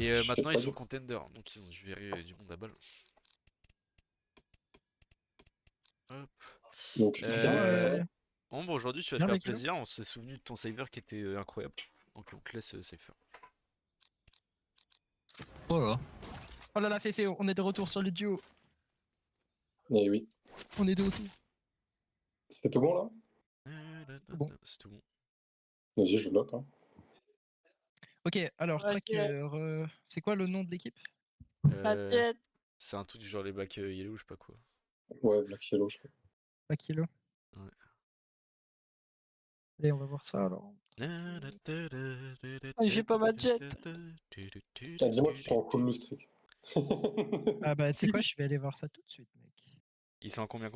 Et Je sais maintenant pas ils sont dire. contender, donc ils ont dû virer du monde à balle. Hop. Donc, Ils sont bien, Ombre, aujourd'hui tu vas te bien faire les kilos. plaisir, on s'est souvenu de ton saver qui était incroyable. Donc on te laisse safer. Oh là. Oh là là, Féfé, on est de retour sur le duo. eh oui. On est de retour. C'est tout bon là? Bon. C'est tout bon. Vas-y, je bloque. Hein. Ok, alors, tracker, c'est quoi le nom de l'équipe? Euh, c'est un truc du genre les bacs yellow, je sais pas quoi. Ouais, Black Yellow, je crois. Pas kilo. Ouais. Allez, on va voir ça alors. J'ai pas ma jet. Ah, dis-moi qu'ils sont en full lustrique. Ah bah, tu sais quoi, je vais aller voir ça tout de suite, mec. Ils sont en combien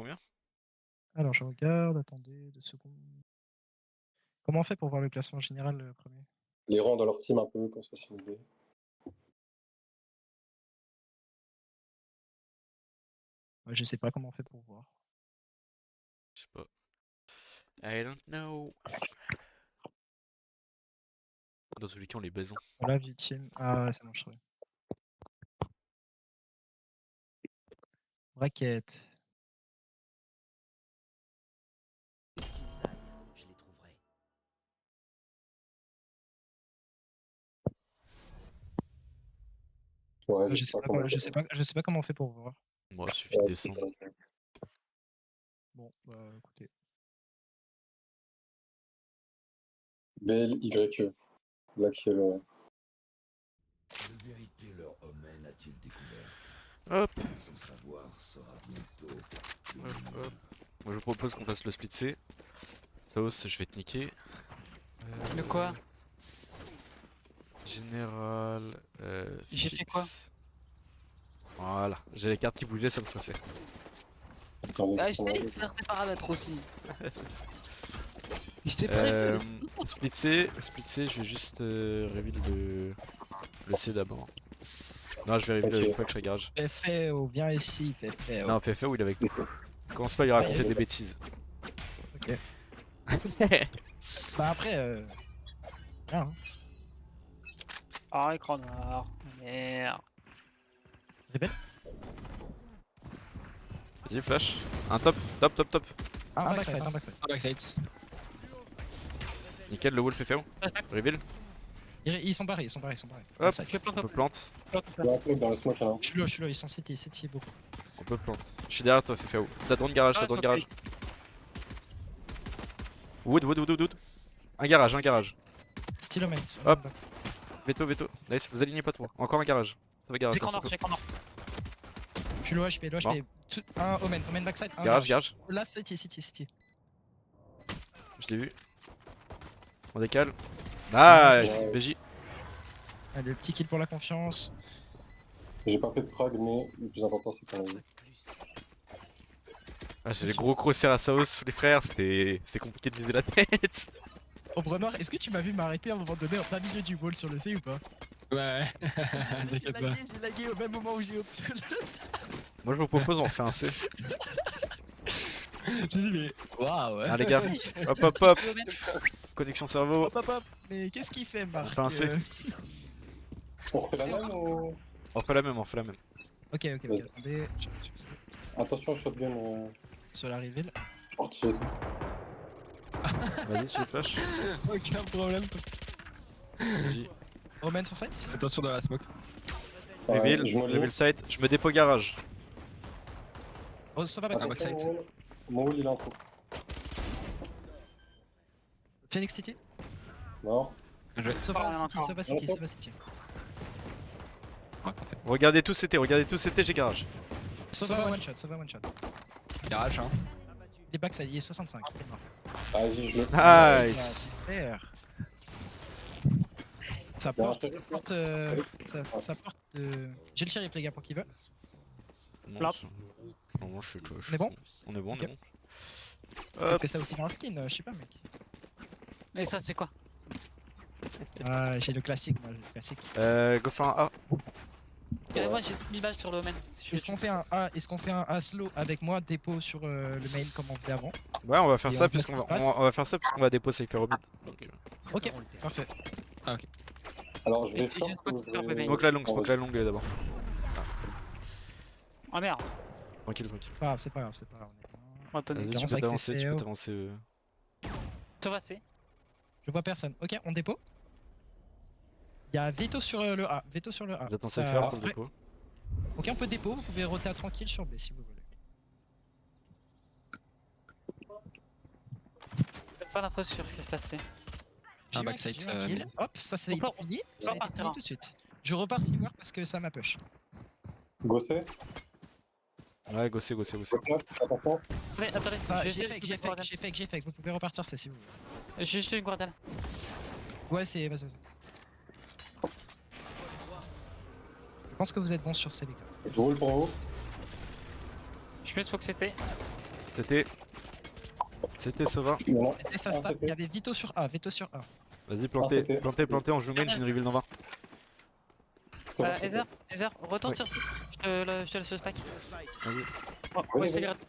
Alors, je regarde, attendez 2 secondes. Comment on fait pour voir le classement général premier? Les rangs dans leur team un peu, comme ça, c'est une idée. Ouais, je sais pas comment on fait pour voir. Je sais pas. I don't know. Dans tous les cas, on les baise. Voilà, view team. Ah, c'est bon, je trouvais. Bracket. Je les trouverai. Ouais, Ah, je sais pas comment on fait pour voir. Moi, il suffit de Ouais, descendre. Bon, bah écoutez. BLYE. Black Yellow. De vérité leur omen a-t-il découvert? Hop, Son savoir sera bientôt. hop. Moi, je propose qu'on fasse le split C. Saos, je vais te niquer. De quoi? Général. J'ai fait quoi? fixe. Voilà, j'ai les cartes qui bougeaient, ça me stressait. Ah, je t'ai dit de faire tes paramètres aussi. Je t'ai prévenu. Split C, je vais juste reveal le C d'abord. Non, je vais reveal Ok. une fois que je serai garage. FFO, viens ici, FFO. Non, PFA où il est avec nous. Commence pas à lui raconter Ouais. des bêtises. Ok. Bah après, rien, hein. Ah, écran noir. Merde. Révèle. Vas-y, flash. Un top, top, top, top. Un backside, un backside. Ah, backside. Nickel, le wolf est fait où? Reveal. Ils sont barrés, ils sont barrés, ils sont barrés. Hop, Backside. Je plante on peut plante. Il y a un truc dans le smoke, là. Je suis là, ils sont city beaucoup. On peut plante. Je suis derrière toi, fais où? Ça drone garage, ça drone garage. Wood. Un garage. Stylomate. Hop. Veto. Nice, vous alignez pas trop. Encore un garage. Ça va garage. J'ai écran noir. Je suis low HP. Bon. Un Omen backside. Un Garage. Là, city. Je l'ai vu. On décale. Nice, Ouais. BJ. Allez, le petit kill pour la confiance. J'ai pas fait de frag, mais le plus important, c'est qu'on a vu. Ah, j'ai les gros crossers à Saos, les frères, c'est compliqué de viser la tête. Ombre Noir, est-ce que tu m'as vu m'arrêter à un moment donné en plein milieu du wall sur le C ou pas? Ouais. J'ai lagué au même moment où j'ai obtenu le C. Moi je vous propose on fait un C. Je dis, mais. Waouh, ouais. Ah les gars, hop. Connexion cerveau. Hop. Mais qu'est-ce qu'il fait, Marc? On fait un C. On refait la même ou... On fait la même. Ok, attendez. Attention, shotgun. Sur la reveal. Portier et tout. Vas-y, tu les flash. Aucun problème. BJ. Omen sur site. Attention dans la smoke. Reveal, je me reveal site, je me dépôt garage. Oh, ça va Ah, backside. backside. Mon wall, il est en trou. Phoenix City. Mort. Sova rien City. encore. Regardez tous CT, j'ai garage. Sova one shot. Garage, hein. Il est backside, il est 65. Il est mort. Vas-y, je le. Nice. Super. Ça Bon, porte. après- Ça porte. J'ai le shérif, les gars, pour qui veut. Non, Plop. non, je suis On est bon? On est bon. Ok. Hop. Que ça aussi dans un skin, je sais pas, mec. Mais ça, c'est quoi? Ah, j'ai le classique, moi, Go faire un A. Moi, j'ai 1000 balles sur le domaine. Est-ce qu'on fait un A slow avec moi, dépôt sur le main comme on faisait avant? Ouais, on va faire Et ça on voit ce puisqu'on qui se va, passe. on va faire ça puisqu'on va déposer avec les Robin. Donc, Ok, parfait. Alors je vais Et j'ai un spot qui fait un bébé. Smoke la longue d'abord. Oh merde. Tranquille, tranquille. Ah, c'est pas grave, c'est pas grave. On va tenir. Vas-y, tu Commence peux avec t'avancer, tu peux Fefeo. t'avancer. Sauva C. Je vois personne. Ok, on dépôt. Il y a veto sur le A. Veto sur le A. J'attends Ça- CFR pour le après- dépôt. Ok, on peut dépôt. Vous pouvez roter à tranquille sur B si vous voulez. Pas d'infos sur ce qui se passait. J'ai eu backside, kill, j'ai eu un kill. Hop, ça c'est On peut- fini. on Ça a peut été partir, fini hein. tout de suite. Je repars si voir parce que ça m'a push. Gossé. Ouais, gossé. Attention. Attendez, Ça, je vais j'ai essayer fake, de j'ai fake, j'ai fake. Vous pouvez repartir ça si vous voulez. J'ai juste une guardale. Ouais, c'est. Vas-y, vas-y. Je pense que vous êtes bons sur ces les gars. Je roule pour haut. Je mets ce que c'était. C'était Sova. Voilà. C'était ça Ah, stack. c'était. Il y avait veto sur A, veto sur A. Vas-y, c'était. plantez, on joue main, j'ai une reveal Nova. Heather, retourne Ouais. sur site. Je te laisse le spike. Vas-y. On va essayer de rester.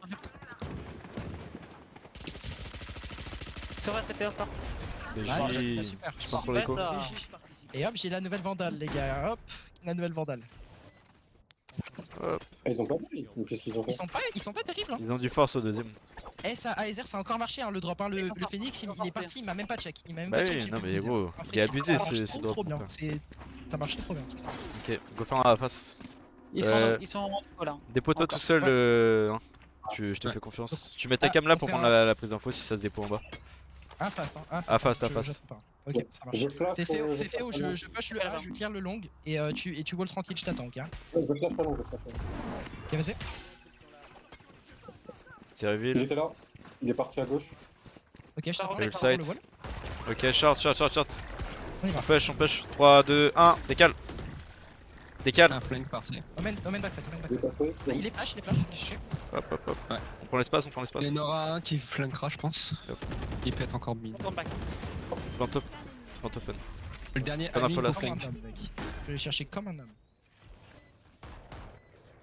Sauva c'était encore. Ah, BJ, super. je pars pour l'écho. Ouais, ça. Et hop, j'ai la nouvelle vandale, les gars. Hop, la nouvelle vandale. Ah, ils ont pas pris. Qu'est-ce qu'ils ont fait? Ils sont pas terribles. Hein. Ils ont du force au deuxième. Eh, ça, Aether, ça a encore marché, hein, le drop. Hein, Ils sont le forts, Phoenix, ils sont il est forcés. parti, il m'a même pas check. Il m'a même Bah pas oui, check. j'ai non, pu mais viser. gros, C'est un free il est kill. abusé, Ça marche ce trop drop. bien. Ça marche trop bien. Ok, go faire à la face. Ils sont en haut là. Dépôt-toi tout Encore. seul. Ouais. Hein. Je te Ouais. fais confiance. Tu mets ta Ah, cam là on pour fait prendre un- la prise d'info si ça se dépôt en bas. Un face, hein. Un À face, hein, à face. j'attends pas. Ok, ça marche. Je flash. Fefeo, je push le A, je clear le long et tu wall tranquille, je t'attends, ok? Je flash pas long, je flash pas long. Ok, vas-y. C'est Il reveal. était là. Il est parti à gauche. Ok, je t'attends. Le je t'attends, side. le wall. Ok, short. On y va. On push. 3, 2, 1, décale. Un flank par C. Omen backside, Il est backside. passé. Il est flash, il est flash. Je sais. Hop. Ouais. On prend l'espace. Il y en aura un qui flankera, je pense. Yep. Il peut être encore mid. Retourne back. Plant open. Le dernier Pas ami d'info, là, pour c'est- Comme flank. un homme, mec. Je vais les chercher comme un homme.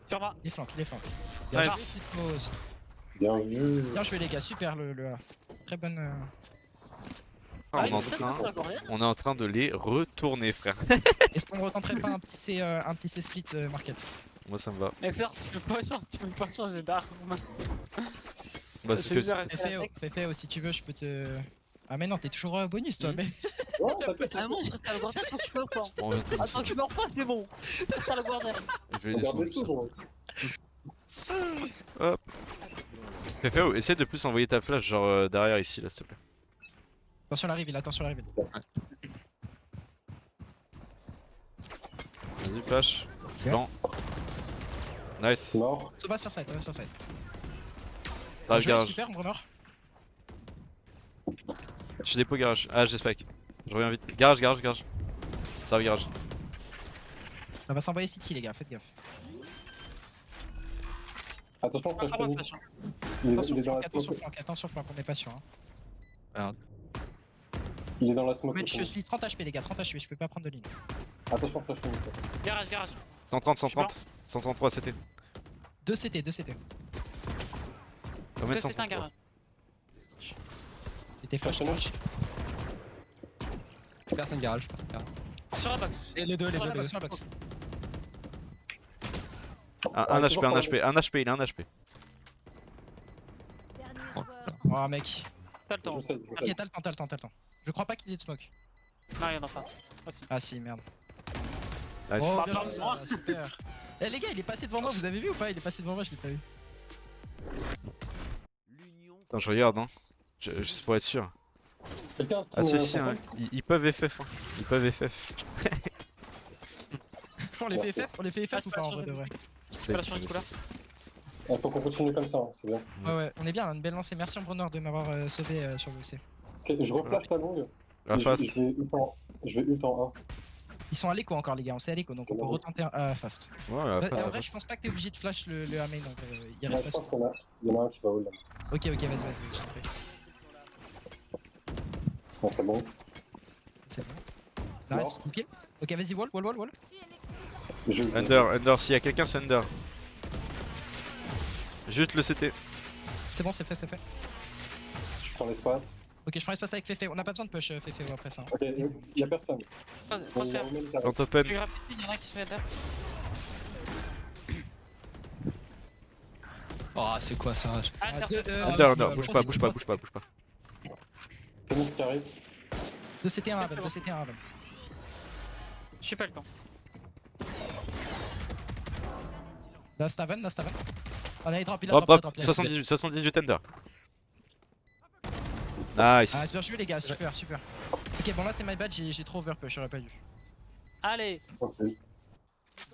Sur moi. Il est flank. Nice. Petite pause. Bien vu. Bien joué, les gars, super le A. Très bonne. On est il en est très train- fort, la Coréenne. On est en train de les retourner, frère. Est-ce qu'on retenterait pas un petit C split market? Moi, ça me va. Excellent, tu peux pas changer d'arme. Bah, c'est que. Fefeo, si tu veux, je peux te. Ah, mais non, t'es toujours bonus, toi, Hmm. mais. Ouais, ça peut Ah non, je reste à la guardienne tant que tu meurs pas. On va faire Attends, tu meurs pas, c'est bon. Je reste à la guardienne. Je vais Regarde descendre. les sous, gros. Fefeo, essaie de plus envoyer ta flash, genre derrière ici, là, s'il te plaît. Attention la reveal, attention la reveal. Vas-y, flash. Blanc. Nice. Mort. Ça va sur side, ça va sur side. Ça arrive Joué, garage. Super, on nord. Je suis dépôt garage. Ah, j'ai spike. Je reviens vite. Garage. Ça arrive garage. Ça va s'envoyer city, les gars, faites gaffe. Attention, flash Ah, bon, Phoenix. attention. Il est dans la Attention smoke. flank, attention flank, on est pas sûr. Hein. Il est dans la smoke. Mais je suis 30 HP, les gars, 30 HP, je peux pas prendre de ligne. Attention, flash Phoenix. Garage. 130. 133 CT. 2 CT. Combien de C'est un 133? garage. J'étais flash. Flash flash. Personne garage. Sur la box. Et les deux, Sur la box, sur la box. Un HP, il a un HP. Oh, mec. T'as le temps. Je sais. Ok, t'as le temps. Je crois pas qu'il ait de smoke. Non, il y en a pas. Ah, si. Ah, si, merde. Nice. Oh, Bah, bien pardon, joué, moi. ça, super. Eh, les gars, il est passé devant moi, vous avez vu ou pas? Il est passé devant moi, je l'ai pas vu. Attends, je regarde, hein. Juste pour être sûr. Quelqu'un Ah, si, hein. Ils peuvent FF. Hein. Ils peuvent FF. On les fait FF ou pas en vrai de vrai? Fais la change de couleur. Il faut qu'on continue comme ça, hein, c'est bien. Ouais, on est bien, on a une belle lancée. Merci Bronner de m'avoir sauvé sur le C. Ok, je reflash la longue. La face. Je vais ult en A. Ils sont à l'écho encore, les gars, on sait à l'écho donc on peut retenter un fast. Ouais, la En face. vrai, je pense pas que t'es obligé de flash le A main donc il Ouais, reste je pas pense qu'il y en a un qui va hold. Ok, vas-y, je t'en prie. Non, c'est bon. C'est bon. Nice, Non. kill. Ok, vas-y, wall. Je Under, s'il y a quelqu'un, c'est Under. Juste le CT. C'est bon, c'est fait. Je prends l'espace. Ok, je prends l'espace avec Fefe. On n'a pas besoin de push Fefe après ça. Ok, y'a personne. Transfert. Plant open. Tu graffiti, il y en a qui se met derrière. Oh, c'est quoi ça? Ah, Under, bouge pas. Phoenix qui arrive. 2 CT 1 Raven, 2 CT 1 Raven. J'ai pas le temps. Last Haven. On a drop, il a Hop, drop. hop, 78 Under. Nice. Ah, c'est bien joué les gars, super. Ok, bon là c'est my bad, j'ai trop overpush, j'aurais pas dû. Allez, Ok.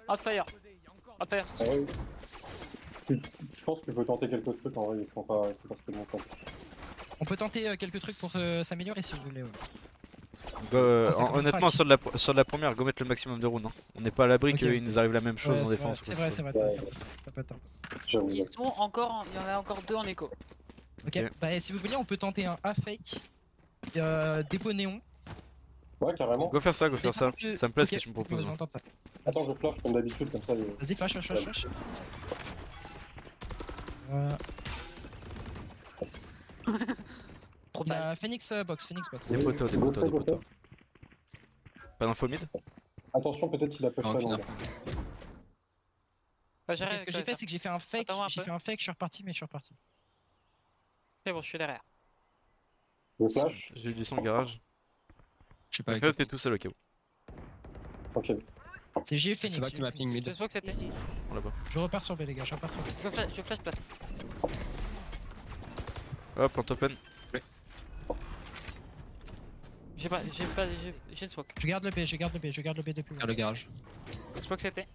Outfire. Outfire. Ah ouais. Je pense qu'il faut tenter quelques trucs en vrai, ils seront pas spécialement temps. On peut tenter quelques trucs pour s'améliorer si vous voulez. Ouais. Honnêtement, sur de la première, go mettre le maximum de rounds. Hein. On n'est pas à l'abri Ok, qu'il ok. nous arrive la même chose Ouais, en c'est défense. vrai, c'est vrai. Ouais. T'as pas tort. J'avoue. Ils sont encore, il y en a encore 2 en écho. Ok, bah si vous voulez, on peut tenter un A-fake, dépôt néon. Ouais, carrément. Go faire ça. Mais par contre, Ça me plaît ce ok, que tu me proposes. vas-y, on tente ça. Attends, je flash comme d'habitude, comme ça. Vas-y, flash. Trop Il mal. a Phoenix box. Des poteaux. Pas d'info mid? Attention, peut-être qu'il a push Non, pas aucune dans info. Bah, j'arrive Ce que j'ai avec fait, toi, c'est que j'ai fait un fake, Attends un peu. je suis reparti, mais je suis reparti. C'est bon, je suis derrière. Le flash. J'ai eu du son au garage. Je suis pas avec Fais, toi. t'es tout seul au cas où. Ok. J'ai eu Phoenix. C'est pas que tu m'as ping mid. Je sais pas que c'était. On l'a pas. Je repars sur B les gars, je repars sur B. Je flash place. Hop, plant open. J'ai le swap. Je garde le B depuis. Vers le garage. Le swap c'était.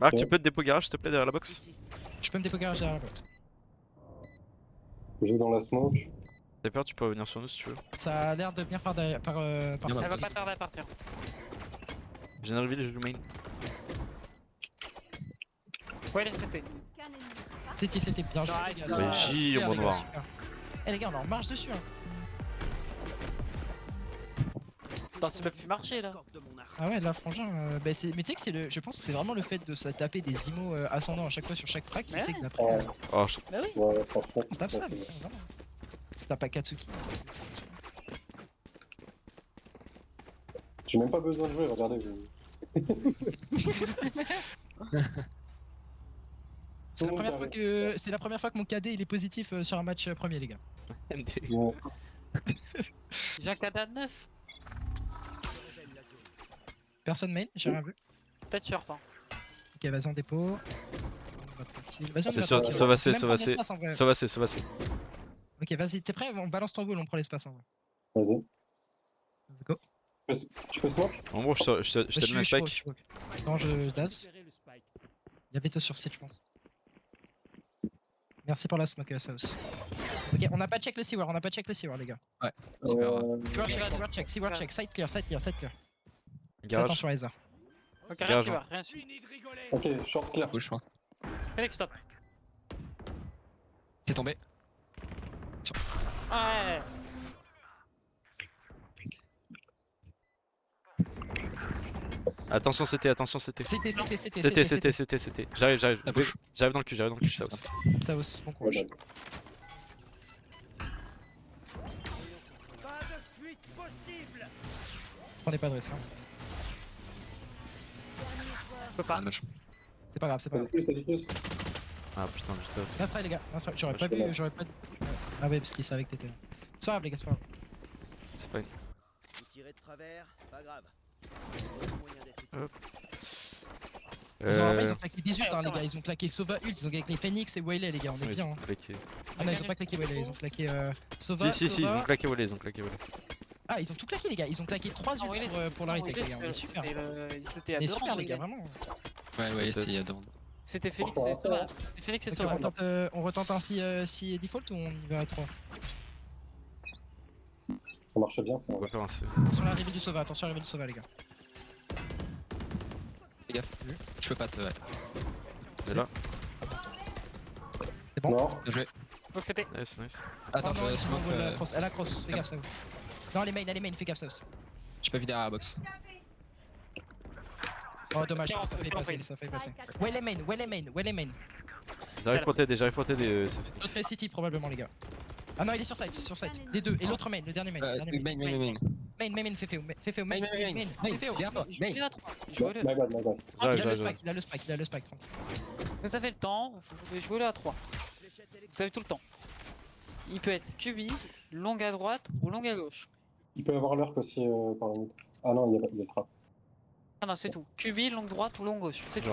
Marc, Ok. tu peux te dépôt garage s'il te plaît derrière la box? Je peux me déposer derrière la box. Je joue dans la smoke. T'as peur, tu peux revenir sur nous si tu veux. Ça a l'air de venir par Bien, ça. Ça va pas tarder à partir. J'ai une reveal, je joue main. Ouais, c'était. C'était bien joué. Ouais, les gars, c'est super, bien. J, super, au les bon gars, noir. super. Eh les gars, on en marche dessus. Hein. Attends, c'est même plus marché là. Ah ouais, là, frangin. Mais tu sais que je pense que c'est vraiment le fait de se taper des immos ascendants à chaque fois sur chaque track qui Ouais. fait que d'après. Ouais, Oh, Bah oui. ouais, franchement. On tape ça, mais vraiment. T'as pas Katsuki. J'ai même pas besoin de jouer, regardez. C'est la première fois que mon KD il est positif sur un match premier, les gars. Ouais. J'ai un cadet 9. Personne main, j'ai rien vu. Peut-être short. Hein. Ok, vas-y en dépôt. On va tranquille. Vas-y, on C'est y va sûr, tranquille. sauvacé, Même prendre sauvacé. l'espace, en vrai. Ça va. Ok, vas-y, t'es prêt? On balance ton goal, on prend l'espace en vrai. Vas-y. Let's go. Tu peux smoke? En gros, je te donne un spike. Je suis non, je daz. Il y a veto sur site, je pense. Merci pour la smoke, South. Ok, on n'a pas check le Seaward, les gars. Seaward check, side clear. Fais Garage. attention, Aiza. Ok, Garage, rien suivre, rien suivre. Ok, short clear. Push, je crois. Félix, stop. C'est tombé. Ouais. Attention, c'était. C'était. J'arrive. La push. J'arrive dans le cul, ça aussi. South, bon courage. Ouais, Prenez pas de risque. Hein. Je peux pas. Ah, C'est pas grave, c'est pas grave. T'as dit plus. Ah putain, juste. Nice try, les gars. Nice try. J'aurais pas Je suis là. vu, Ah ouais, parce qu'il savait que t'étais là. C'est pas grave, les gars, c'est pas grave. C'est pas une. Vous tirez de travers, pas grave. Ils ont claqué 18, hein, les gars. Ils ont claqué Sova Ult, ils ont claqué Phoenix et Waylay, les gars. On est bien. Hein. Ah non, ils ont pas claqué Waylay, ils ont claqué Sova. Si, ils Sova. ont claqué Waylay. Ah, ils ont tout claqué, les gars. Ils ont claqué 3 ults pour la retake, les gars. On est super. C'était à Mais deux super, rangs, les gars, il est. vraiment. Ouais, c'était il y a deux. C'était Félix et Sova. Félix et Ok, Sova. on retente un si default ou on y va à 3? Ça marche bien, ça. On va faire un. Attention à l'arrivée du Sova, les gars. Fais gaffe. Je peux pas te. Ouais. C'est là. C'est bon? Non. Bien joué. Donc c'était. Nice. Attends, Oh non, je ils sont smoke. en wall cross. Elle a cross, fais gaffe, ça. Non, elle est main, fais gaffe, ça. J'ai pas vu derrière la box. Oh, dommage, ça fait passer. Well main. J'arrive pour t'aider, ça fait D'autres City, probablement, les gars. Ah non, il est sur site. Des deux. Et l'autre main, le dernier main. Main, Féféo. Main. Féféo. Je vais à 3. My bad, my bad. Il a le spike, tranquille. Vous avez le temps, vous pouvez jouer là à 3. Vous avez tout le temps. Il peut être QB, long à droite ou long à gauche. Il peut y avoir l'urk aussi par la mid. Ah non, il y a le trap. Ah non, c'est tout. QB, long droite ou long gauche. C'est tout.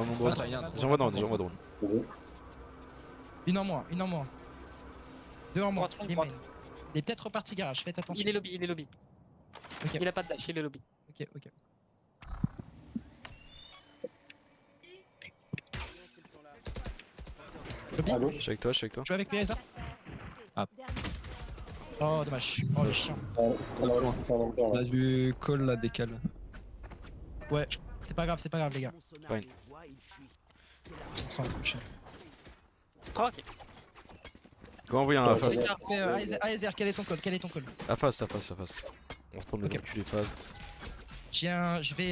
J'envoie drone. Vas-y. Une en moins. 2 en moins. Droite, Les droite. mains. Il est peut-être reparti garage, faites attention. Il est lobby. Ok. Il a pas de dash, il est lobby. Ok. À gauche. Je suis avec toi. Je joue avec Pireza. Ah. Oh, dommage. Oh, le chien. On On a du call la décale. Ouais, c'est pas grave, les gars. Fine. On s'en fout. Tranquille. Go envoyer un face. Aether, quel est ton call? À face. On reprend le Ok. reculé fast. Je vais.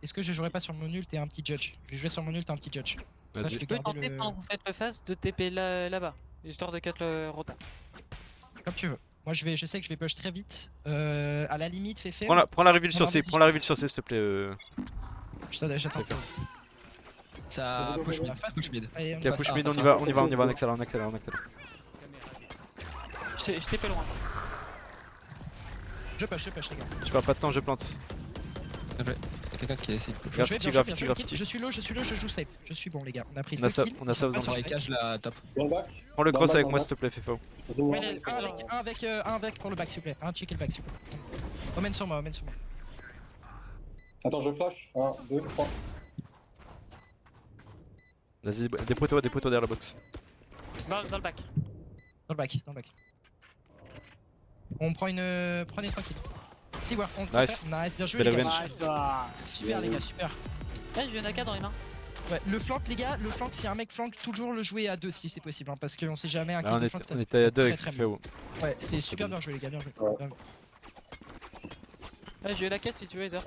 Est-ce que je jouerai pas sur mon ult et un petit judge? Je vais jouer sur mon ult et un petit judge. Ça, je Vas-y. vais Tu peux garder tenter pendant que vous faites le face de TP là-bas. Histoire de cut le rota. comme tu veux. Moi, je sais que je vais push très vite. À la limite, Féfé. Prends la reveal sur C, vas-y, prends la reveal sur C s'il te plaît. J'attends. Ça push mid. Face. Push mid. Allez, on Ok, passe. push mid, on y va, on accélère. Je TP loin. Je push, les gars. Je perds pas de temps, je plante. Y'a quelqu'un qui essaie de push. Graffiti, Je vais bien, graffiti, je graffiti. suis low, je joue safe. Je suis bon, les gars. On a pris On 2 a ça- kills. on a ça Ils sont pas dans Sur sur les safe. cages la top. Dans le back. Prends le cross Dans avec le moi back, s'il te plaît, FIFO. Un avec pour le back, s'il vous plaît. Un check le back, s'il vous plaît. Omen sur moi. Attends, je flash. 1, 2, 3. Vas-y, dépôt-toi derrière la box. Dans le back. Dans le back. On prend une. Prenez tranquille. Si, ouais, on Nice. Nice, bien joué, Belle les gars. revenge. Super, les gars, super. Là, j'ai une AK dans les mains. Ouais, le flank, les gars, si un mec flank, toujours le jouer à 2 si c'est possible. Hein, parce qu'on sait jamais un Là, kill on de flank, ça était à 2 très, avec très FIFO. Ouais, c'est super bien joué, les gars, bien joué. Ouais. Bien joué. Là, j'ai la caisse si tu veux, Ether.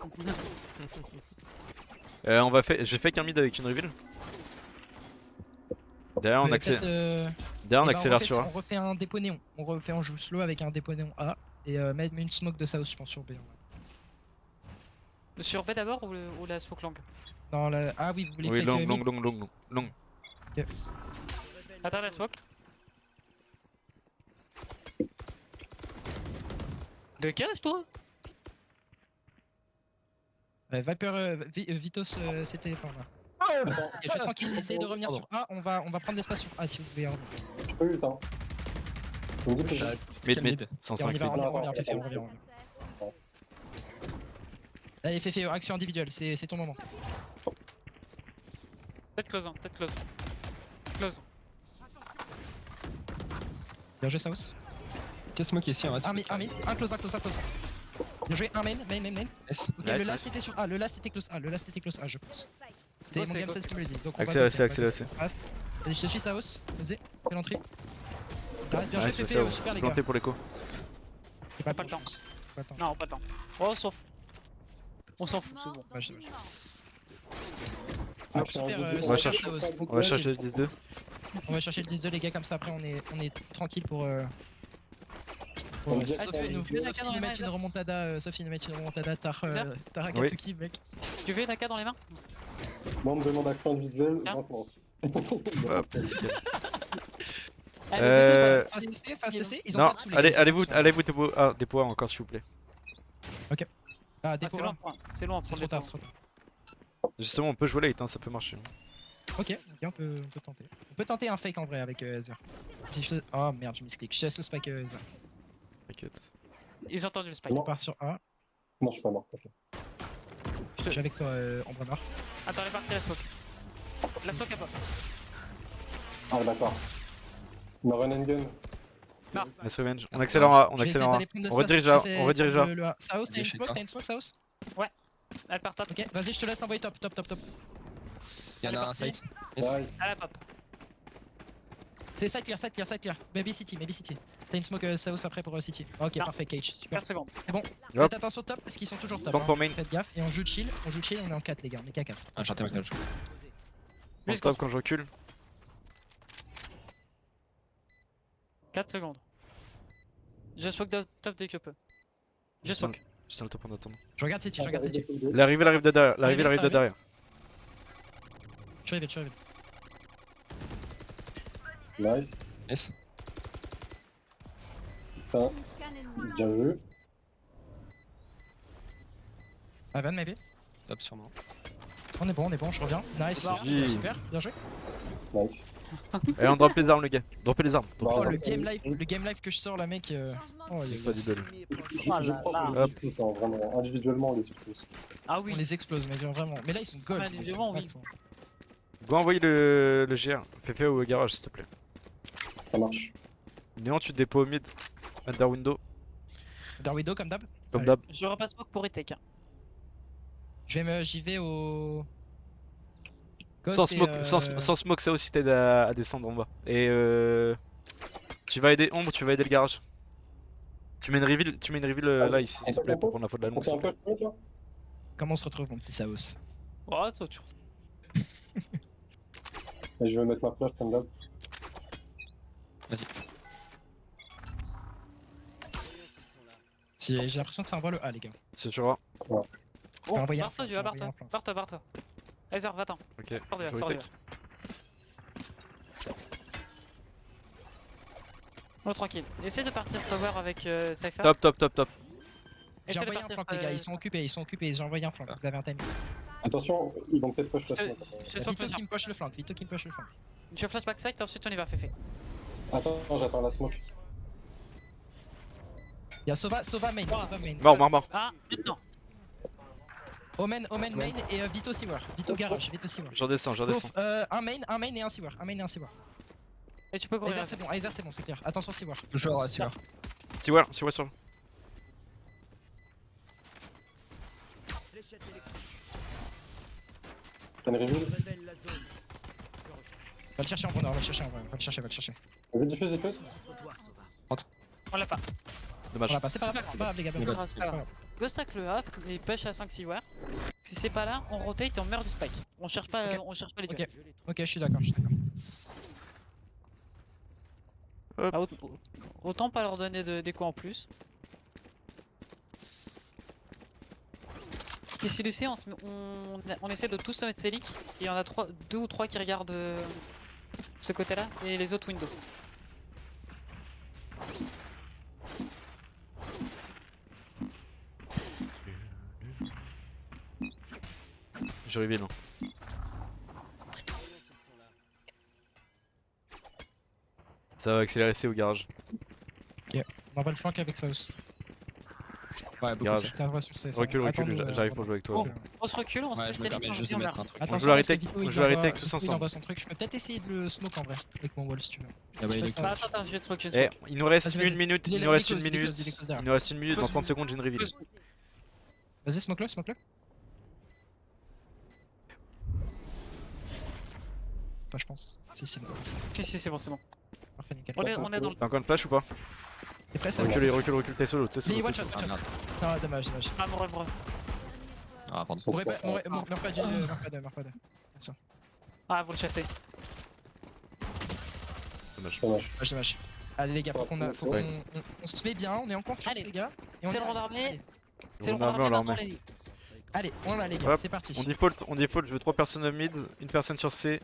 J'ai fait qu'un mid avec une reveal. Derrière, on accélère Eh ben, sur A. On refait un dépôt néon. On joue slow avec un dépôt néon A. Et met une smoke de South, je pense, sur B. Sur B d'abord ou la smoke long? Non, ah oui, vous voulez Oui, fake mid. long. Attends la smoke. De cage toi? Viper, Vitos, c'était par là. Ok, je suis tranquille, essayez de revenir sur A. On va prendre l'espace sur A si vous voulez. Hein. Je peux eu le temps. Tu me dis que Mid, Et on 105 y va, mid. on revient, Féfé, on revient. Allez, Féfé, action individuelle, c'est ton moment. Peut-être close. Close. Bien joué, South. Qu'est-ce smoke ici en Un close. Bien joué, un main. Yes. Ok, le last était sur A, le last était close A, je pense. C'est mon game sense qui me le dit. Donc on va Accéléré, bosser, accéléré. Fast. Allez, je te suis, South. Vas-y, fais l'entrée. Reste bien joué, Nice, Féfé, FIFO. super les gars. Planté pour l'écho. J'ai Pas le temps. Non, pas le temps. Oh, on s'en fout, c'est bon. Dommage. Ah, Super, On va super, chercher- South. On va chercher le 10-2. On va chercher le 10-2 les gars, comme ça après on est tranquille pour On dit- sauf Ah, s'ils nous tu veux la mettent carte dans les une remontada, Ça Tarakatsuki mec. Tu veux une AK dans les mains? Moi, on me demande action individuelle. Ah. Maintenant. Fast C, ils ont Non, pas de sous les gars. allez-vous dépôt A encore s'il vous plaît. Ah, Ah, dépôt c'est là. loin, c'est loin. C'est trop tard, c'est trop tard. Justement, on peut jouer late, hein, ça peut marcher. Ok, on peut tenter. On peut tenter un fake en vrai avec Zer. Oh merde, je misclick. Je te laisse le spike Zer. T'inquiète. Ils ont entendu le spike. On part sur A. Non, je suis pas mort. ok. Je suis avec toi Ombre Noir. Attends, elle est partie la smoke. La smoke elle passe. Ah, d'accord. On a run and gun. Nice revenge. On accélère A, Je vais essayer d'aller prendre On redirige A, l'espace, on redirige A. le A. South, t'as une Je sais smoke, pas. South? Elle part top. Ok, vas-y, je te laisse envoyer top. Y'en a un site. Nice. À la pop. C'est side clear. Maybe City. T'as une smoke South après pour City. Ok, Non. parfait, Cage. Super. 15 secondes. Hop. Faites attention top parce qu'ils sont toujours top. Banque pour main. Faites gaffe et on joue chill, on est en 4 les gars, on est qu'à 4. Ah, j'ai raté ma cage. On stop quand je recule. 4 secondes. Je smoke top dès que je peux. Je smoke. Je tiens le top en attendant. Je regarde City, je regarde City. L'arrivée de derrière. L'arrivée de derrière. Je suis arrivé. Nice. Yes. Putain, bien vu. Evan, maybe. Top sur moi. On est bon, je reviens. Nice, Oui. super, bien joué. Nice. Allez, on drop les armes, les gars. Droppez les armes. Bah, Oh, on le va- game live que je sors là, mec. Oh, il y a- Pas d'idole. Je crois qu'on les tue tous, hein, vraiment. Individuellement, on les tue tous. Ah On oui. les explose, mais vraiment. Mais là, ils sont gold. Ouais, individuellement, oui. Go envoyer le GR. Fais au garage, s'il te plaît. Ça marche. Néant, tu te déposes au mid. Under window. Under Widow comme d'hab. Comme Allez. d'hab. Je repasse smoke pour retake. Hein. J'y vais au. Sans Ghost et, smoke, sans smoke, ça aussi t'aide à descendre en bas. Et tu vas aider Ombre, tu vas aider le garage. Tu mets une reveal là ici, s'il te plaît, pour prendre la faute de la On longue. fait s'il un te plaît. peu là. Comment on se retrouve, mon petit Saos? Oh, toi, tu. Et je vais mettre ma flash comme d'hab. J'ai l'impression que ça envoie le A, les gars. C'est sûr. Oh, T'as envoyé un barre-toi, flanc, du t'as A, envoyé un flanc. barre-toi. Aether, va-t'en. Ok. Sors du A, Faut sors du A. retake. Oh, tranquille. Essaye de partir tower avec Cypher. Top. J'ai Essaye de envoyé un partir, flanc, les gars, ils sont occupés, j'ai envoyé un flanc, vous avez un timing. Attention, ils vont peut-être push la Je smoke. te smoke Vito le qui me push le flanc, Vito qui me push le flanc. Je flash backside et ensuite on y va, Féfé. Attends, j'attends la smoke. Y'a Sova main. Mort. Ah, maintenant. Omen main et Vito Sewer. Vito garage, Vito Sewer. J'en descends. Un main et un Sewer. Et tu peux courir. Aizer c'est bon, c'est clair. Attention Sewer. Toujours à Silver. Sewer sur. Fléchette électrique. T'as une reveal. Révèle la zone. Va le chercher en bonheur, va le chercher. Vas-y, diffuse. Trottoir, Sova. On l'a pas. Dommage. On l'a pas, c'est pas grave les gars. C'est pas grave, c'est pas grave. Go stack le A et push à 5 Sewer. Si c'est pas là, on rotate et on meurt du spike. On cherche pas, Ok. on cherche pas les Ok. duels. Ok, je suis d'accord. Ah, autant pas leur donner d'écho en plus. Et si Lucé, on essaie de tous se mettre Célic et il y en a 2 ou 3 qui regardent ce côté-là et les autres windows. Je reveal. Ça va accélérer au garage. On envoie le flank avec Saos. Ouais, beaucoup Garage. ça. C'est un vrai succès. Recule, j'arrive pour jouer avec toi. Oh. On se recule, on se Ouais, met je me Célic, permets on juste se de dit on mettre un meurt. truc. Attention, joue la parce que retake, Vito, on il joue la envoie- retake tous Vito, il ensemble. envoie son truc. Je peux peut-être essayer de le smoke en vrai avec mon wall si tu veux. Ah bah, il est Ça- Ah, attends, je vais te smoke, Eh, il nous reste Vas-y. une minute. Il est Il nous là, reste il une est close, minute. il est close derrière. Il nous reste une minute. Dans 30 secondes, j'ai une reveal. Vas-y, smoke-le. Toi, je pense. Si, c'est bon. Si, c'est bon. Parfait, nickel. On est dans le. T'as encore une flash ou pas? T'es prêt, ça Recule. T'es solo. Les one shot. Ah merde. Ah, dommage. Ah, mon rêve. Ah, pardon. Meurs pas de. Ah, vous le chassez. Dommage. Dommage. Allez, les gars, faut qu'on on se met bien, on est en confiance, Allez. les gars. Et on C'est y le arrive. rang d'armée. Allez. C'est le On rang l'armée, on d'armée, l'armée. maintenant, Allez, on l'a, les gars, Hop, c'est parti. On default, je veux 3 personnes au mid, une personne sur C.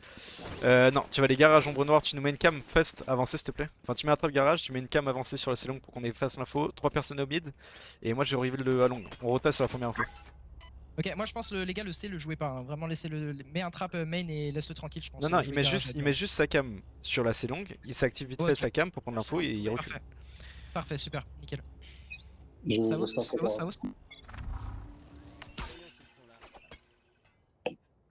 Non, tu vas les garages ombre noire, tu nous mets une cam fast avancée s'il te plaît. Enfin, tu mets un trap garage, tu mets une cam avancée sur la C longue pour qu'on efface l'info. 3 personnes au mid, et moi je reveal le A long. On rotate sur la première info. Ok, moi je pense les gars, le C, le jouez pas. Hein. Vraiment, laissez-le. Mets un trap main et laisse-le tranquille, je pense. Non, Jouez il met garage, juste sa cam sur la C longue, il s'active vite Ouais, fait ok. sa cam pour prendre l'info et il recule. Parfait, super, nickel. Je Saos.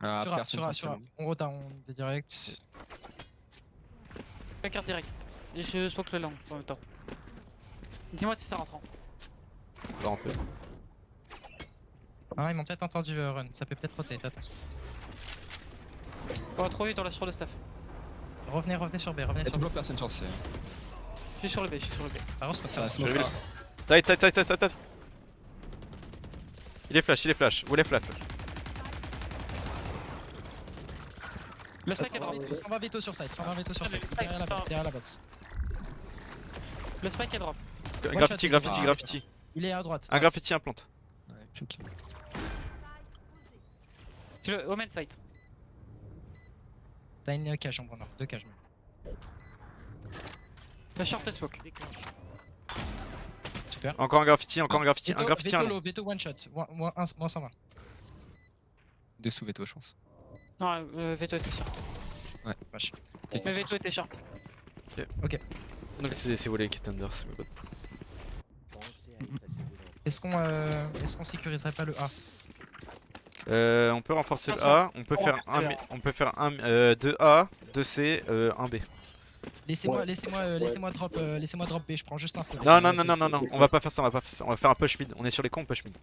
Ah, personne Sur A. On rota, on va direct. Pas carte direct. Et je smoke le long en même temps. Dis-moi si ça rentre. On va rentrer. Ah, ils m'ont peut-être entendu run, ça peut peut-être roter, attention. On va trop vite, on lâche sur le staff. Revenez sur B, Il y revenez a sur B. toujours personne sur C. Je suis sur le B. Par contre, Ça c'est smoke reveal. pas. Side. Il est flash. Où les flash? Le spike est drop. 120 veto sur site, Le spike, derrière la box. Le spike est drop. Graffiti, shot, graffiti, ah, graffiti. Il est à droite. Un graffiti, un plante. Ouais, check. C'est le Omen site. T'as une cage en bras, 2 cages même. Le short est smoke. Super. Encore un graffiti, encore un graffiti, un graffiti, un Veto long. low, veto one shot. Moins 120. Dessous veto, je pense. Non, le veto était short. Vache. Le veto était short. Donc c'est Wally qui est under, c'est mes potes. Pensez à effacer vos Est-ce qu'on sécuriserait pas le A? On peut renforcer le Attention. A, on peut faire un 2A, 2C, 1B. Laissez-moi drop B, je prends juste un feu. Non, non, non, non, non, non, on va pas faire ça, on va pas faire ça. On va faire un push mid, on est sur les cons, on push mid.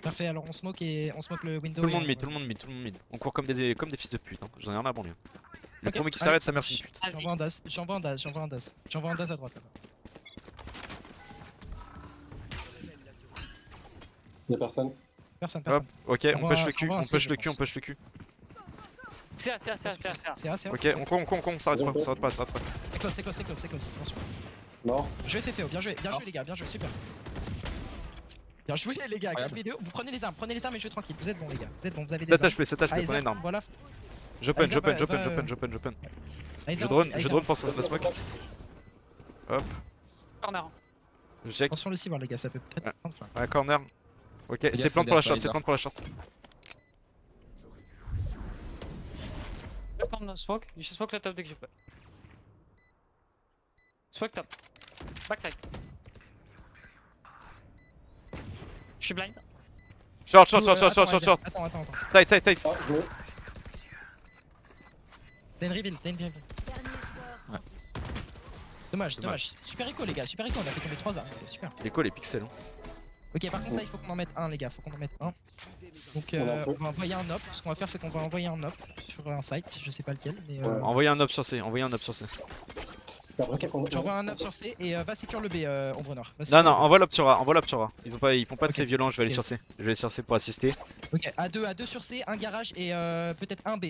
Parfait, alors on smoke le window. Tout le et monde on- mid, tout le monde mid, tout le monde mid. On court comme des fils de pute, hein. J'en ai rien à branler. Le Ok. premier qui Allez, s'arrête, sa mère c'est une pute. J'envoie un DAS, j'envoie un DAS à droite. Là. Y'a personne. Personne. Hop, ok, on J'envoie push un- le cul, j'envoie un on C, push je le cul, on pense. push le cul. C'est A. C'est A. Ok, on court, on s'arrête pas, on s'arrête pas, on s'arrête pas. C'est close, attention. Mort. Je vais FFO, bien joué les gars, bien joué, super. Bien joué les gars, Incroyable. quelle vidéo. Vous prenez les armes et jouez tranquille, vous êtes bons les gars, vous avez des 7 armes. HP, 7 HP, Allez, prenez une arme. voilà. J'open, Aiza va- j'open. Allez, Je Aiza, drone pour la smoke. Corner. Je check. Attention le cible les gars, ça peut peut-être Ouais. prendre fin. Ouais, corner. Ok, gaffe, c'est plante fais pour la gaffe, short, les c'est gars. plante pour la short. Je prends smoke. Je smoke le top dès que je peux. Smoke top. Backside. Je suis blind. Short. Attends. Side. Ah, je l'ai. T'as une reveal. Ouais. Dommage. Super écho les gars, on a fait tomber 3 armes, super. Les calls, les pixels. Hein. Ok, par contre là il faut qu'on en mette un les gars, Donc On a un peu. on va envoyer un op, ce qu'on va faire c'est qu'on va envoyer un op sur un site, je sais pas lequel, mais Ouais. Envoyez un up sur C, Après ça, qu'on- j'envoie un op sur C et va secure le B, Ombre Noir. Va Non, secure non, le B. envoie l'op sur A. Ils font pas de Ok. C violents, je vais aller Ok. sur C. Je vais aller sur C pour assister. Ok, A2 sur C, un garage et peut-être un B.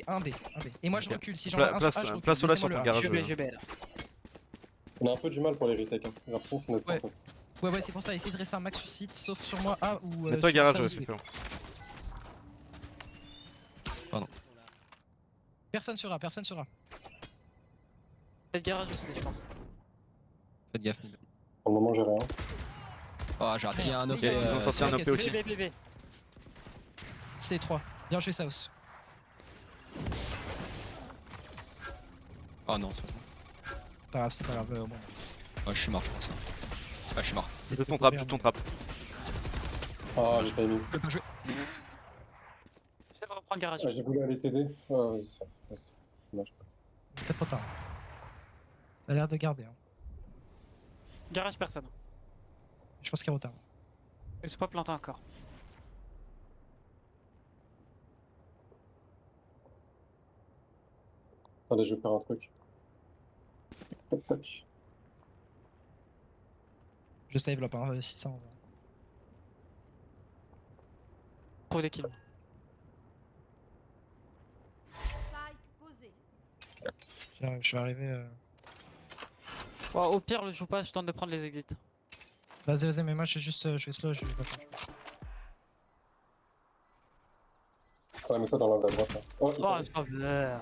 Et moi je Ok. recule, si j'en ai un Place sur A, je recule. Sola sur Laissez-moi ton le A. garage. Je vais là. On a un peu du mal pour les retakes. Hein. J'ai l'impression que c'est notre Ouais. point. Ouais, c'est pour ça, essayez de rester un max sur site, sauf sur moi A ou Mets-toi sur garage, ça, ouais, vous- c'est fait. Personne sur A. Peut-être garage aussi, je pense. Faites gaffe, mid. Pour le moment, j'ai rien. Oh, j'ai raté, il y a un OP. Ils ont sorti un ok, OP c'est aussi. B. C3. Bien joué South. Oh non, c'est bon. Pas grave, c'est pas grave. Bon. Ouais, je suis mort, je pense. Ouais, je suis mort. Joue ton trap. Ah, le timing. Je peux pas jouer. Je vais reprendre garage. Ah, j'ai voulu aller t'aider. Ah, vas-y, ça. Dommage. Pas trop tard. Ça a l'air de garder. Hein. Garage personne. Je pense qu'il y a retard. Ils sont pas plantés encore. Attendez, je vais faire un truc. Tac. Je save là, hein, 600. Trouve des kills. Je vais arriver. Ouais, au pire, je joue pas, je tente de prendre les exits. Vas-y, mais moi je vais slow, je les attends. Ouais, mets-toi dans l'angle à droite. Là. Oh, il Oh, t'arrive. c'est pas vrai.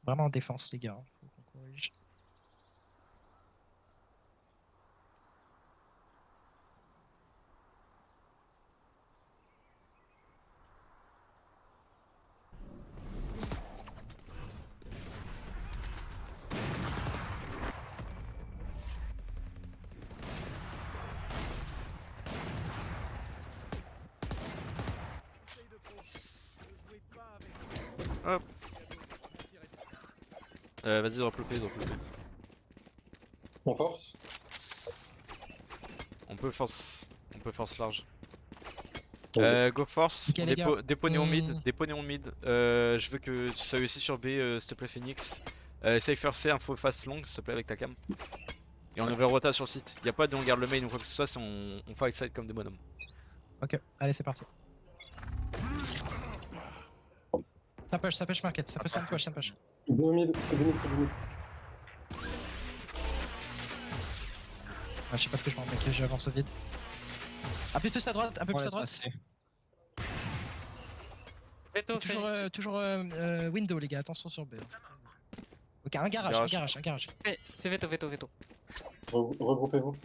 Vraiment en défense, les gars. Faut qu'on corrige. Vas-y, drop le P. On force. On peut force large. Vas-y. Go force, Ok, les gars. dépôt néon mid. Je veux que tu sois aussi sur B, s'il te plaît Phoenix. Cypher C, info face longue, s'il te plaît avec ta cam. Et on ouvre rota sur le site. Y'a pas de on garde le main ou quoi que ce soit, si on fight side comme des bonhommes. Ok, allez, c'est parti. Ça push market, ça push. 2 mid, c'est 2 mid, c'est 2 mid. Je sais pas ce que je m'en mec, j'avance au vide. Un peu plus à droite, un peu On plus à laisse droite. passer. Veto, C'est toujours window les gars, attention sur B. Ok, un garage. C'est veto. Regroupez-vous.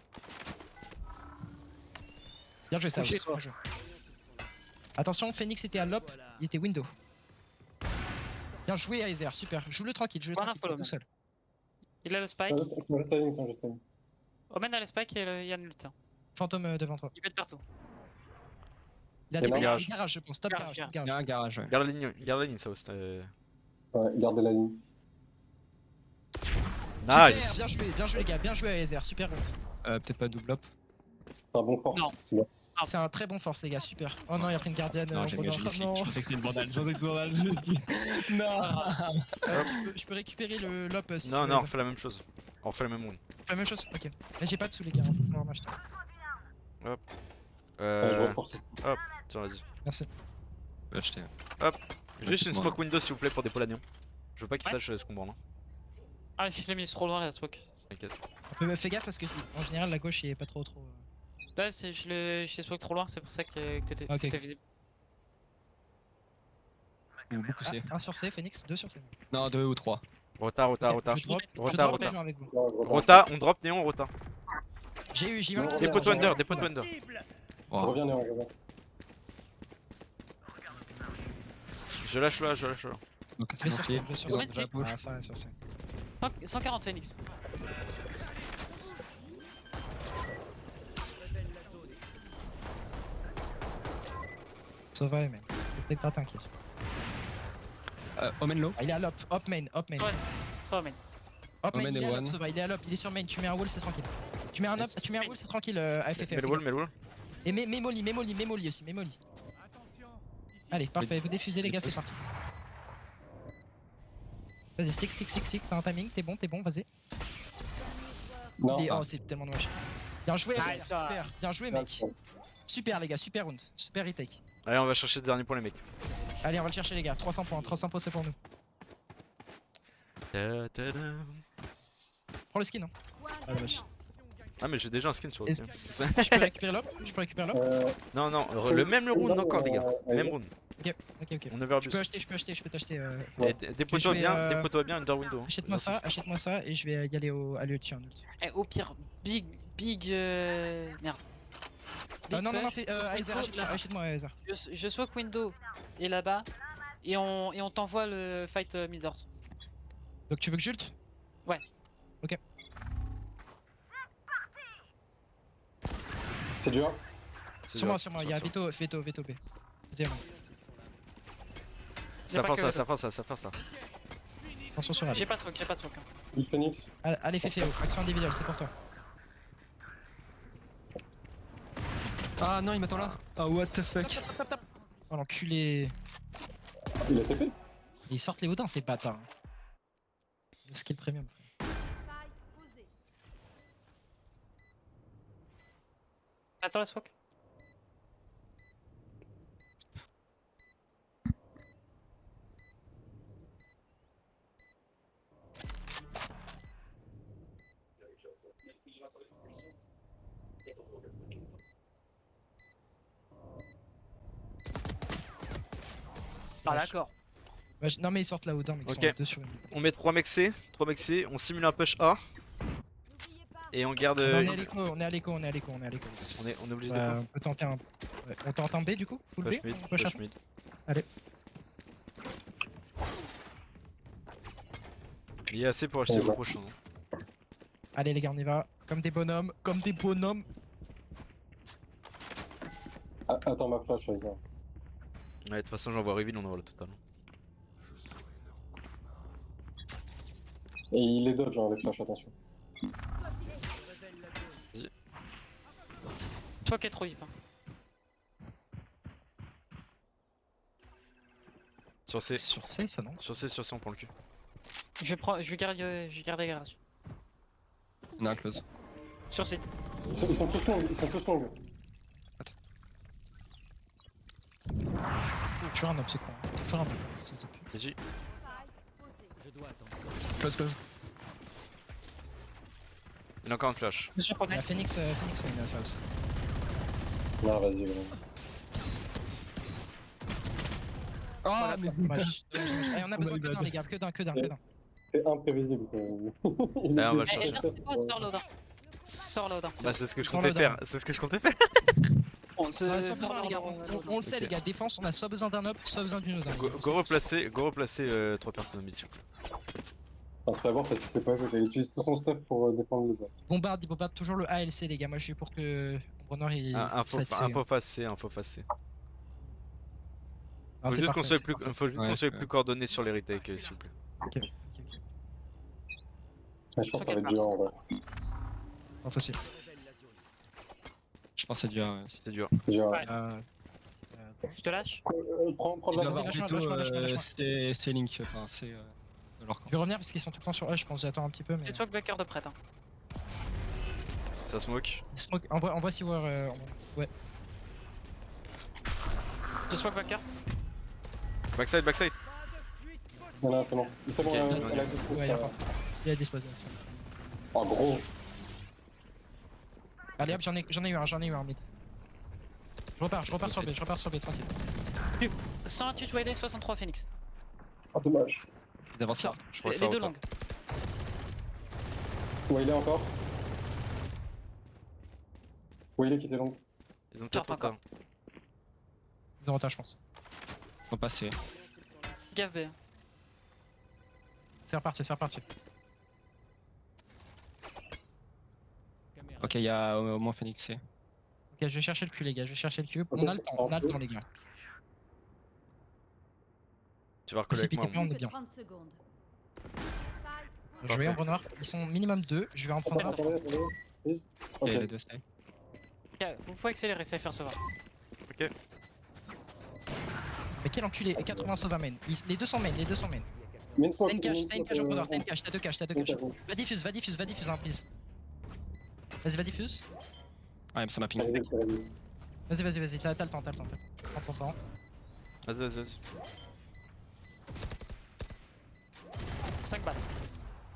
Bien joué ça Couchez, aussi, toi. bien joué. Attention, Phoenix était à l'op, il était window. Bien joué Aizer, super. Joue-le tranquille, Voilà, follow, tout seul. Il a le spike. Tu me restes à ligne, quand je Omen a le spike et Yann l'ult. Fantôme devant toi. Il pète partout. Il a Et des garage. garage je pense, top Garage, garage. Il y a un garage, ouais. Garde la ligne, ça aussi. Ouais, gardez la ligne. Nice! Super, bien joué les gars, bien joué Aizer, super. Peut-être pas double up. C'est un bon fort. Non. C'est bien. C'est un très bon force les gars, super. Oh non, il a pris une gardienne. Non, j'ai non. je pensais que c'était une bandale. Je pensais que c'était une bandale, je me suis dit. Non. Je peux récupérer le lop si Non, tu non, on veux. refait la même chose. On refait la même round. On fait la même chose, ok. Mais j'ai pas de sous les gars, hein, faut m'acheter. Ouais, je Euh. reforce aussi. Tiens, vas-y. Merci. Je vais acheter. Juste une Moi. smoke window s'il vous plaît pour des polanions. Je veux pas qu'ils Ouais. sachent ce qu'on branle. Hein. Ah, je l'ai mis trop loin la smoke. T'inquiète. Fais gaffe parce que en général la gauche il est pas trop. Là, je l'ai smoke trop loin, c'est pour ça que Ok. c'était visible. Beaucoup C. 1 sur C, Phoenix, 2 sur C. Non, 2 ou 3. Rota. Je drop, Rota, je rota. drop avec vous. Ouais, je Rota, on drop néon, rota. J'ai eu un Des potes Wonder, des potes Wonder. Reviens Néon, reviens. Je lâche là. Donc, Je vais sur C, je vais sur Ouais, C. si. Ah, ça va sur C. 140 Phoenix. Sova et main. Peut-être gratin qui. Omen low. Ah, il est à l'op, hop main. Ouais, oh, man. Hop main, Omen il est est à l'op, one. Sova, il est à l'op, il est sur main, tu mets un wall, c'est tranquille. Tu mets un wall, c'est tranquille, AFF. Mets le wall. Et mets molly aussi, mets molly. Allez, parfait, vous diffusez les gars, c'est parti. Vas-y, stick, t'as un timing, t'es bon, vas-y. Non. Oh, c'est tellement dommage. Bien joué, Nice, Aizer, super, bien joué mec. Super les gars, super round, super retake. Allez, on va chercher le dernier point les mecs. Allez, on va le chercher les gars, 300 points c'est pour nous. Prends le skin, hein. Ah, dommage. Ah mais j'ai déjà un skin sur le Est-ce- sien. Je peux récupérer l'op Non, le même round encore les gars. Même round. Ok. On est Je overdue. peux acheter, je peux t'acheter. Ouais. Dépose-toi bien, under window. Achète-moi ça et je vais y aller à l'ult. Et au pire, big. Merde. Non, Big fais. push. Aizer, achète-moi Aizer. Je smoke window et là-bas. Et on t'envoie le fight mid-doors. Donc tu veux que j'ult? Ouais. Ok. C'est dur. Sur moi, il y a veto B. Vas-y, allons. Ça pas fait que ça. Attention sur la. J'ai pas de smoke. Hein. Il Phoenix. Allez, fais action individuelle, c'est pour toi. Ah non, il m'attend là. Ah, what the fuck. Oh l'enculé. Il a TP. Ils sortent les Odins, ces bâtards. Le skill premium. Attends la smoke. Ah d'accord. Non mais ils sortent là Odin, mais ils Ok. sont deux sur une. On met 3 mecs C, on simule un push A. Et on garde. On est à l'écho. On est obligé de On peut tenter un. Ouais. On tente un B du coup? Full B? push mid. On push Push un? mid. Allez. Il y a assez pour acheter Ouais. le prochain. hein. Allez les gars, on y va. Comme des bonhommes. Ah, attends ma flash, Aizer. Ouais, de toute façon, j'envoie reveal, on aura le total. Et il les dodge, les flashs, attention. Smoke est trop vite. Hein. Sur C, Sur C, ça non? sur C, on prend le cul. Je vais garder garage. On a un close. Sur site. Ils sont tous longs, ils sont tous longs. Tu as un up, c'est con. Tu as un up, c'est ça. GG. Je dois attendre. Close, close. Il a encore une flash. Je suis premier. Phoenix main South. Non, vas-y, vraiment. Ah, mais Dommage. Allez, on a besoin que d'un, les gars. Que d'un. C'est imprévisible quand même. Allez, on va le Eh, chercher. c'est quoi, sors l'Odin. Sors l'Odin. Bah, c'est ce que je Sans comptais le faire. C'est ce que je comptais faire. On a soit besoin, les gars. On le sait, les gars. Défense, on a soit besoin d'un up, soit besoin d'une Odin. Go replacer 3 personnes au mid. s'il vous plaît. On se fait avoir parce que c'est pas joué. Il utilise tout son stuff pour défendre le bas. Bombarde toujours le ALC, les gars. Moi, je suis pour que Ombre Noire il. Un faux facé. Ah, Faut c'est juste qu'on parfait, soit c'est plus, parfait. faut juste qu'on soit plus coordonnés sur les retakes, s'il vous plaît. Ok. Mais je pense que ça va être dur en vrai. Non, ça aussi. je pense que c'est dur. Ouais. C'est dur. Dur. Ouais. Euh, Je te lâche. Prends Il la doit avoir lâche-moi, plutôt lâche-moi. c'est Link, enfin c'est de leur camp. Je vais revenir parce qu'ils sont tout le temps sur E, je pense. J'attends un petit peu. Mais... C'est soit backer de prête. Hein. Ça smoke. Smoke, envoie si voir. Ouais. Je soit backer. Backside. Voilà, c'est bon. C'est bon, Ok. elle a dispo. Ouais, il a pas. Il a disposition. Oh, gros. Allez hop, j'en ai eu un mid. Je repars sur B, tranquille. 128 Wiley, 63 Phoenix. Oh, dommage. Ils avancent Short. Je crois que Les ça deux repart. longues. Wiley encore. Wiley qui était long. Ils ont peut-être Short encore. Ils ont retard, je pense. Faut passer. Gave B. C'est reparti. Ok, il y a au moins Phoenix C. Ok, je vais chercher le cul, les gars. Ok, On a le temps, les gars. Tu vas recoller avec moi. Précipitez pas, on est bien. 30 secondes. Je vais Ombre Noire. Ils sont minimum 2. Je vais en prendre un. Attendez, please. Ok, Ok. les deux stay. Ok, vous pouvez accélérer, ça faire sauver. Ok. Mais quel enculé. 80 sauva main. Les deux sont main. Main smoke, T'as une cache, Ombre Noire. main T'as deux caches. smoke. Va diffuse, hein, please. Vas-y, va diffuse. Ouais, mais ça m'a ping. Vas-y, t'as le temps. Prends ton temps. Vas-y. 5 balles.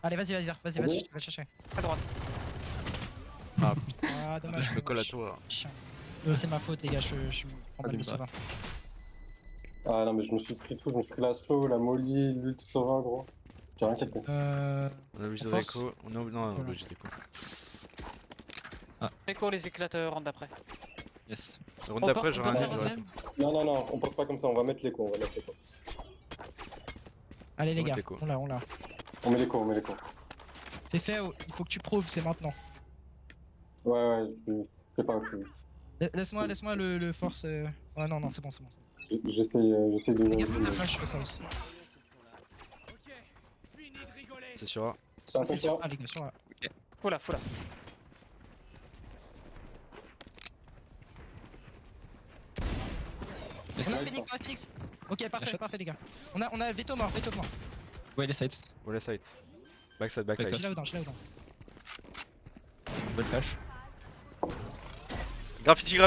Allez, vas-y, va chercher. À droite. Ah, dommage. Je me colle à toi. Chiant. C'est ma faute, les gars, je prends mal le sauva. Ah non, mais je me suis pris tout. Je me suis pris la slow, la molly, l'ult sauvin, gros. J'ai rien capté. On a obligé de force. réco. Non, on a Voilà. obligé d'éco. Écho les éclates round d'après. Yes. Round d'après, j'aurai un faire nid, de j'aurai même. tout. Non, on pense pas comme ça. On va mettre les cons. Allez, les Ouais, gars, déco. on l'a. On met les cons. Fais, il faut que tu prouves, c'est maintenant. Ouais, je sais pas. Laisse-moi le force. Ouais, non, c'est bon. J'essaie de. Les gars, faut que la flash, je fais ça aussi. C'est sûr. C'est un C'est peu sûr. ça. Ah, les gars, sur là. Faut là. On a Phoenix. Ok, parfait, les gars. On a veto mort. Ouais, les sites. Wall side. Backside. Je l'ai dedans. Bonne flash. Graffiti.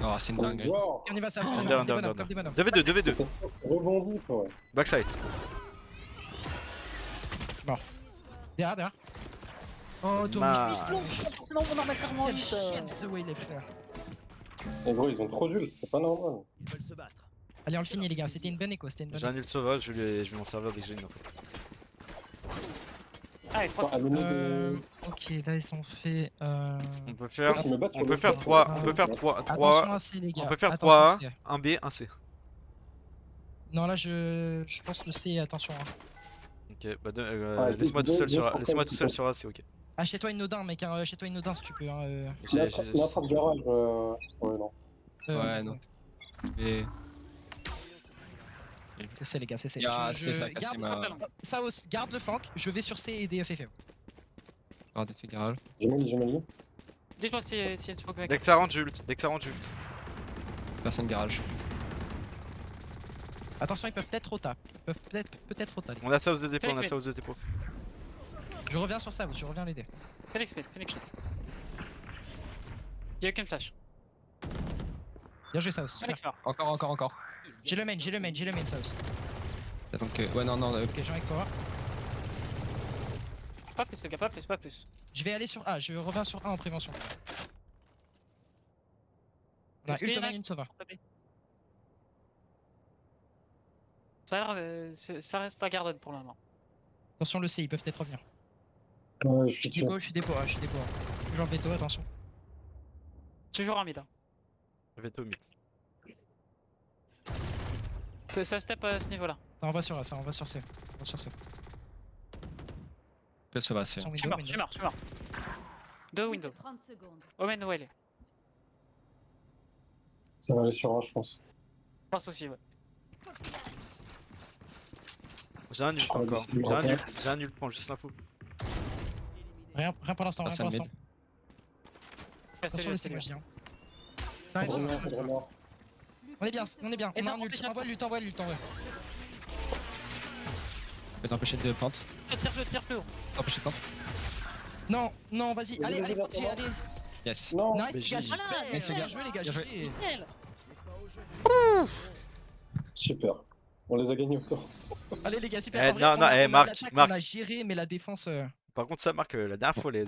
Oh, c'est une dinguerie. Wow. On y va, ça. Under. 2v2. Rebondis, quoi. Backside. Derrière. Oh, dommage. Forcément, on en met clairement Quel shit ce Waylay, frère. Et gros, ils ont trop d'ult, c'est pas normal. Ils veulent se battre. Allez, on le finit, les gars. C'était une bonne écho. J'ai un ult sauvage, je vais m'en servir dès que j'ai une info. Allez, 3. À l'ennemi de. Ok, là, ils sont fait. On peut faire Je me bats sur On le peut faire score. 3, on peut faire 3, Attention à C, les gars. on peut faire Attention 3 au C. 1 B, 1 C. Non, là, je pense le C, attention. Hein. Ok, bah laisse-moi tout seul sur A, c'est ok. Ah, chez toi une Odin, mec. Chez toi une Odin si tu peux. Hein, N'attrape garage. Ouais, non. Ouais, non. Et. C'est C, les gars, c'est C. Ah, c'est ça, cassé ma. Saos, garde le flank. Je vais sur C et aider FFM. Ah, des garage. J'ai mal. Dites-moi si il y a une smoke back. Dès que ça rentre, j'ult. Personne garage. Attention, ils peuvent peut-être rota. Ils peuvent peut-être rota. Les gars. On a South de dépôt, Je reviens sur ça, je reviens l'aider. Phoenix mid, Phoenix mid. Y'a aucune flash. Bien joué South, super. Phoenix mort. Encore. J'ai le main South. Attends que. Ouais, non. Ok, j'ai avec toi. Pas plus les gars, pas plus. Je vais aller sur A, je reviens sur A en prévention. On a Est-ce qu'il y en a Ultimate une Sova. Ça a l'air, ça reste à Garden pour le moment. Attention le C, ils peuvent peut-être revenir. Ouais, je Je suis suis dessus. dépo, je suis dépo. Toujours veto, attention. Toujours un mid. Hein. Veto mid. Ça step à ce niveau-là. Ça envoie sur A, ça envoie sur C. On va sur C. Ça va, c'est. Son Je suis window, mort. Deux windows. 30 secondes. Omen où elle est. Ça va aller sur A, je pense. Je pense aussi, ouais. J'ai un ult crois encore. que c'est J'ai un ult, prends juste l'info. Rien pour l'instant, rien pour Personne l'instant. Attention le C, moi je dis. Ça arrive. Faudrait mort. On est bien, on a un ult. Déjà. Envoie l'ult. Je vais t'empêcher de pente. Tire plus haut. Empêcher de pente. Non, vas-y, Vas-y, allez, vas-y, allez, vas-y. Yes. Non, Nice les gars, J'ai- super, Voilà, bien joué les gars, bien joué. GG. Nickel. super. On les a gagnés autant. Allez les gars, super. Eh, En vrai, non, on a eh, Marc, l'attaque, Marc. on a géré, mais la défense. Par contre, ça marque la dernière fois les.